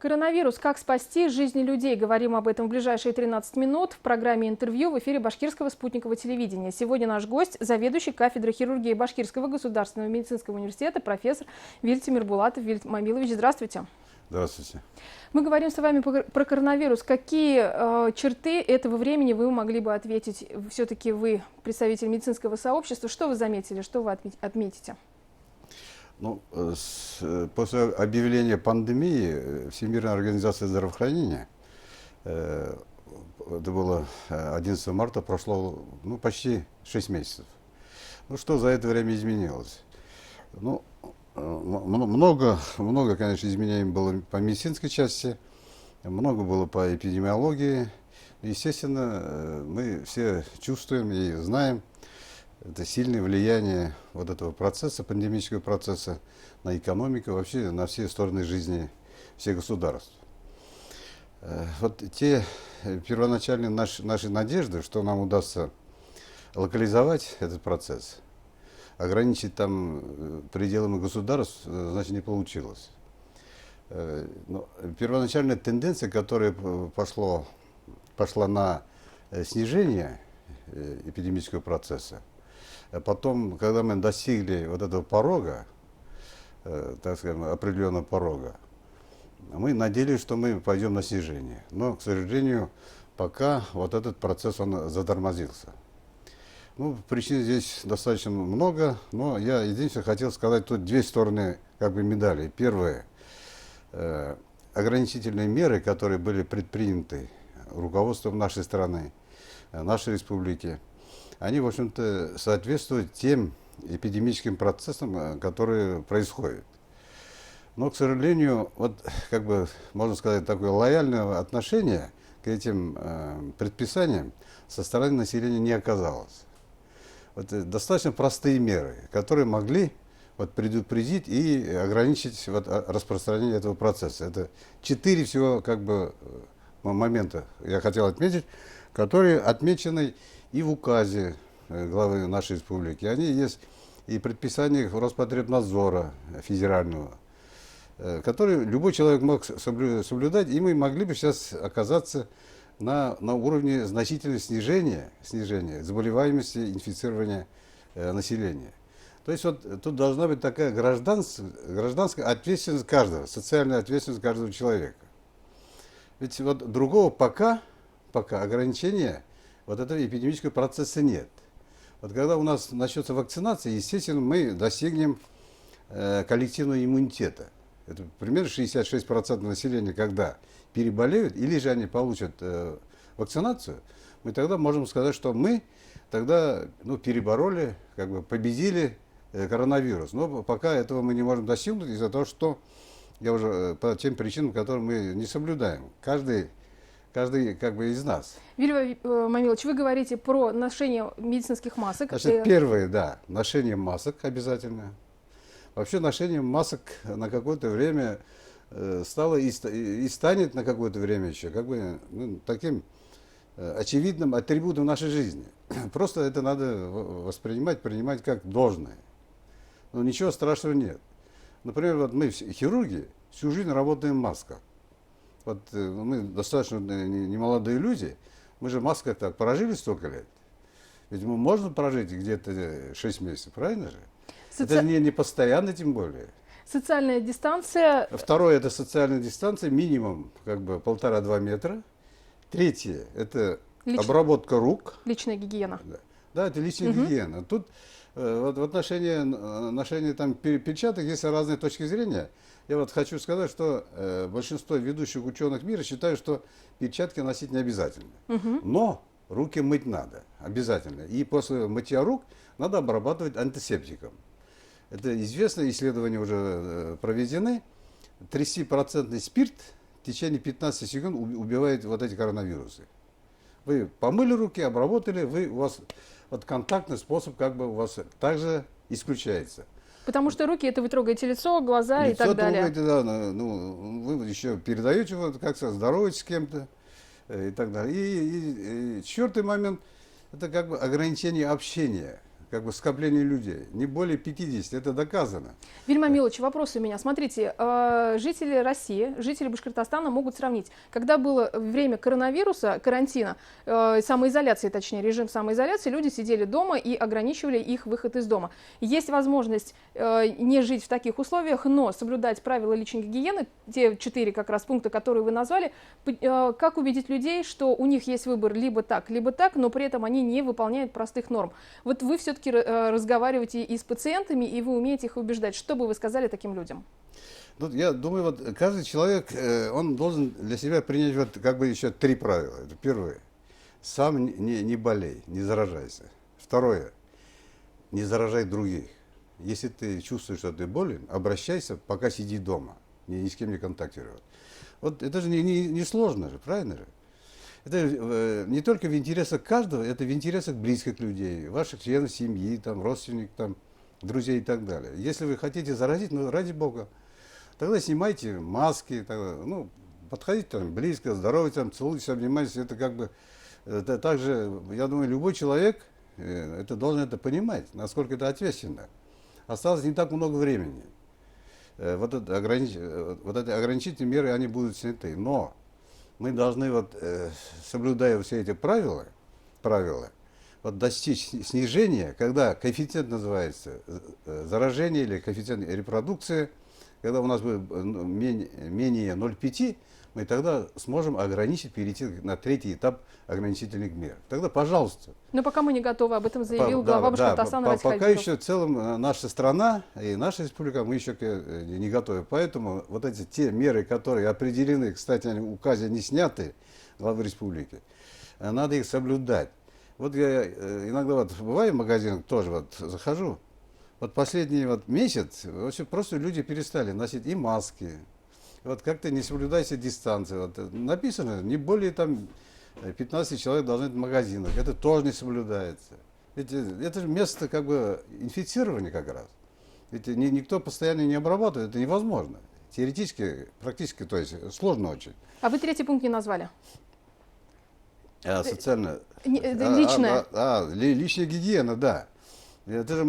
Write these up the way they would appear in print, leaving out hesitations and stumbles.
Коронавирус. Как спасти жизни людей? Говорим об этом в ближайшие 13 минут в программе «Интервью» в эфире Башкирского спутникового телевидения. Сегодня наш гость – заведующий кафедрой хирургии Башкирского государственного медицинского университета профессор Вильтимир Булатов. Вильт Мамилович, здравствуйте. Здравствуйте. Мы говорим с вами про коронавирус. Какие черты этого времени вы могли бы ответить? Все-таки вы представитель медицинского сообщества. Что вы заметили, что вы отметите? Ну, после объявления пандемии Всемирная организация здравоохранения, это было 11 марта, прошло почти 6 месяцев. Ну, что за это время изменилось? Ну, много, конечно, изменений было по медицинской части, много было по эпидемиологии. Естественно, мы все чувствуем и знаем, это сильное влияние вот этого процесса, пандемического процесса, на экономику, вообще на все стороны жизни всех государств. Вот те первоначальные наши надежды, что нам удастся локализовать этот процесс, ограничить там пределами государств, значит, не получилось. Но первоначальная тенденция, которая пошла на снижение эпидемического процесса, потом, когда мы достигли вот этого порога, так скажем, определенного порога, мы надеялись, что мы пойдем на снижение. Но, к сожалению, пока вот этот процесс, он затормозился. Ну, причин здесь достаточно много, но я единственное хотел сказать, тут две стороны медали. Первое, ограничительные меры, которые были предприняты руководством нашей страны, нашей республики, они, в общем-то, соответствуют тем эпидемическим процессам, которые происходят. Но, к сожалению, вот, можно сказать, такое лояльное отношение к этим предписаниям со стороны населения не оказалось. Вот, достаточно простые меры, которые могли предупредить и ограничить распространение этого процесса. Это 4 всего момента, я хотел отметить, которые отмечены и в указе главы нашей республики. Они есть и предписаниях Роспотребнадзора федерального, которые любой человек мог соблюдать, и мы могли бы сейчас оказаться на уровне значительного снижения заболеваемости, инфицирования населения. То есть тут должна быть такая гражданская ответственность каждого, социальная ответственность каждого человека. Ведь другого пока ограничения этого эпидемического процесса нет. Когда у нас начнется вакцинация, естественно, мы достигнем коллективного иммунитета. Это примерно 66% населения, когда переболеют, или же они получат вакцинацию, мы тогда можем сказать, что мы тогда перебороли, победили коронавирус. Но пока этого мы не можем достигнуть из-за того, что я уже по тем причинам, которые мы не соблюдаем. Каждый из нас. Вильтимир Мамилович, вы говорите про ношение медицинских масок. Значит, первое, да, ношение масок обязательно. Вообще ношение масок на какое-то время стало и станет на какое-то время еще таким очевидным атрибутом нашей жизни. Просто это надо принимать как должное. Но ничего страшного нет. Например, мы хирурги всю жизнь работаем в масках. Мы достаточно немолодые люди, мы же в масках так прожили столько лет. Ведь можно прожить где-то 6 месяцев, правильно же? Это не постоянно, тем более. Социальная дистанция. Второе, это социальная дистанция, минимум 1,5-2 метра. Третье, это обработка рук. Личная гигиена. Да, это личная гигиена. Тут в отношении ношения перчаток есть разные точки зрения. Я хочу сказать, что большинство ведущих ученых мира считают, что перчатки носить не обязательно. Но руки мыть надо обязательно. И после мытья рук надо обрабатывать антисептиком. Это известно, исследования уже проведены. 30% спирт в течение 15 секунд убивает эти коронавирусы. Вы помыли руки, обработали, у вас контактный способ у вас также исключается. Потому что руки, это вы трогаете лицо, глаза и так далее. Трогаете, да, вы еще передаете, здороваетесь с кем-то и так далее. И четвертый момент, это ограничение общения. как бы скопление людей. Не более 50, это доказано. Вильма Милович, вопрос у меня. Смотрите, жители России, жители Башкортостана могут сравнить. Когда было время коронавируса, карантина, самоизоляции, точнее, режим самоизоляции, люди сидели дома и ограничивали их выход из дома. Есть возможность не жить в таких условиях, но соблюдать правила личной гигиены, те 4 как раз пункта, которые вы назвали. Как убедить людей, что у них есть выбор либо так, но при этом они не выполняют простых норм? Вот вы все-таки разговариваете и с пациентами, и вы умеете их убеждать. Что бы вы сказали таким людям? Ну, я думаю, вот каждый человек, он должен для себя принять вот как бы еще 3 правила. Это первое. Сам не болей, не заражайся. Второе. Не заражай других. Если ты чувствуешь, что ты болен, обращайся, пока сиди дома. Ни с кем не контактировать. Вот это же не сложно же, правильно же? Это не только в интересах каждого, это в интересах близких людей, ваших членов семьи, там, родственников, там, друзей и так далее. Если вы хотите заразить, ну, ради Бога, тогда снимайте маски, тогда, ну, подходите там близко, здоровайтесь, там, целуйтесь, обнимайтесь. Это как бы, это также, я думаю, любой человек это должен это понимать, насколько это ответственно. Осталось не так много времени. Вот эти ограничительные меры, они будут сняты. Но мы должны, вот, соблюдая все эти правила, вот, достичь снижения, когда коэффициент называется заражение или коэффициент репродукции, когда у нас будет менее 0,5, мы тогда сможем ограничить, перейти на 3-й этап ограничительных мер. Тогда, пожалуйста. Но пока мы не готовы, об этом заявил глава Башкортостана Радик Пока Хайбеков. еще в целом наша страна и наша республика, мы еще не готовы. Поэтому вот эти те меры, которые определены, кстати, они в указе не сняты, главы республики, надо их соблюдать. Вот я иногда вот бываю в магазинах, тоже вот захожу, вот последний вот месяц вообще просто люди перестали носить и маски, вот как-то не соблюдайте дистанции. Вот написано, не более там 15 человек должны быть в магазинах. Это тоже не соблюдается. Ведь это же место как бы инфицирования как раз. Ведь никто постоянно не обрабатывает, это невозможно. Теоретически, практически, то есть сложно очень. А вы 3-й пункт не назвали? Социально. Личная. Личная гигиена, да. Это же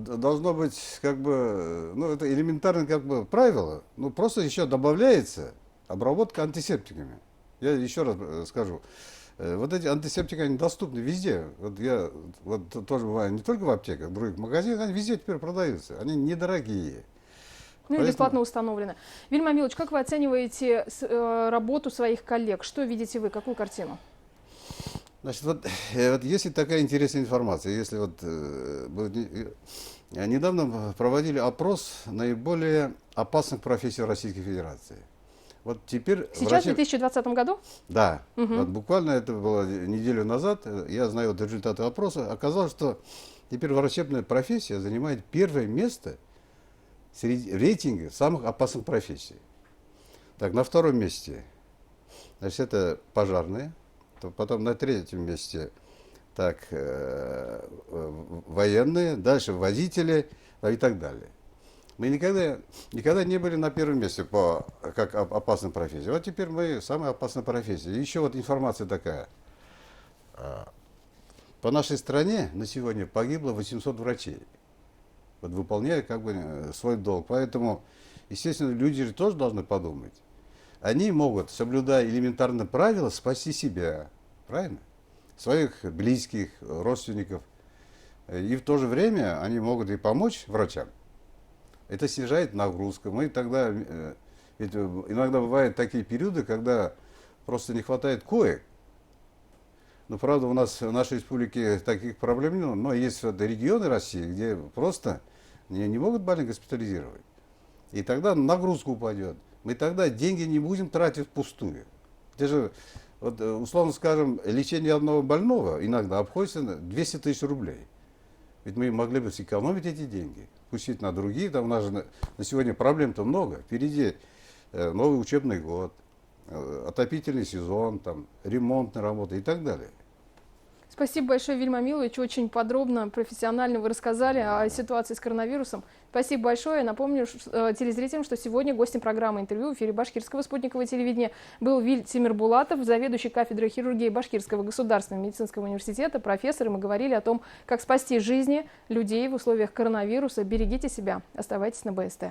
должно быть как бы, ну это элементарное как бы правило, ну просто еще добавляется обработка антисептиками. Я еще раз скажу, вот эти антисептики, они доступны везде. Вот я вот тоже бываю не только в аптеках, в других магазинах, они везде теперь продаются, они недорогие. Ну и бесплатно установлены. Вильма Милович, как вы оцениваете работу своих коллег? Что видите вы, какую картину? Значит, вот если такая интересная информация, если вот недавно проводили опрос наиболее опасных профессий Российской Федерации. Вот теперь сейчас, в 2020 году? Да. Вот буквально это было неделю назад, я знаю вот результаты опроса, оказалось, что теперь врачебная профессия занимает 1-е место среди рейтинга самых опасных профессий. Так, на 2-м месте, значит, это пожарные. Потом на 3-м месте так, военные, дальше водители и так далее. Мы никогда не были на 1-м месте как опасной профессии. Вот теперь мы самая опасная профессия. И еще вот информация такая. По нашей стране на сегодня погибло 800 врачей. Вот выполняя как бы свой долг. Поэтому, естественно, люди же тоже должны подумать. Они могут, соблюдая элементарные правила, спасти себя, правильно? Своих близких, родственников. И в то же время они могут и помочь врачам. Это снижает нагрузку. Мы тогда, ведь иногда бывают такие периоды, когда просто не хватает коек. Ну, правда, у нас в нашей республике таких проблем нет, но есть вот регионы России, где просто не могут больных госпитализировать. И тогда нагрузка упадет. Мы тогда деньги не будем тратить впустую. Это же, вот, условно скажем, лечение одного больного иногда обходится на 200 тысяч рублей. Ведь мы могли бы сэкономить эти деньги, пустить на другие. Там у нас же на сегодня проблем-то много. Впереди новый учебный год, отопительный сезон, там, ремонтные работы и так далее. Спасибо большое, Вильма Милович. Очень подробно, профессионально вы рассказали о ситуации с коронавирусом. Спасибо большое. Напомню телезрителям, что сегодня гостем программы интервью в эфире Башкирского спутникового телевидения был Виль Тимирбулатов, заведующий кафедрой хирургии Башкирского государственного медицинского университета, профессор. И мы говорили о том, как спасти жизни людей в условиях коронавируса. Берегите себя. Оставайтесь на БСТ.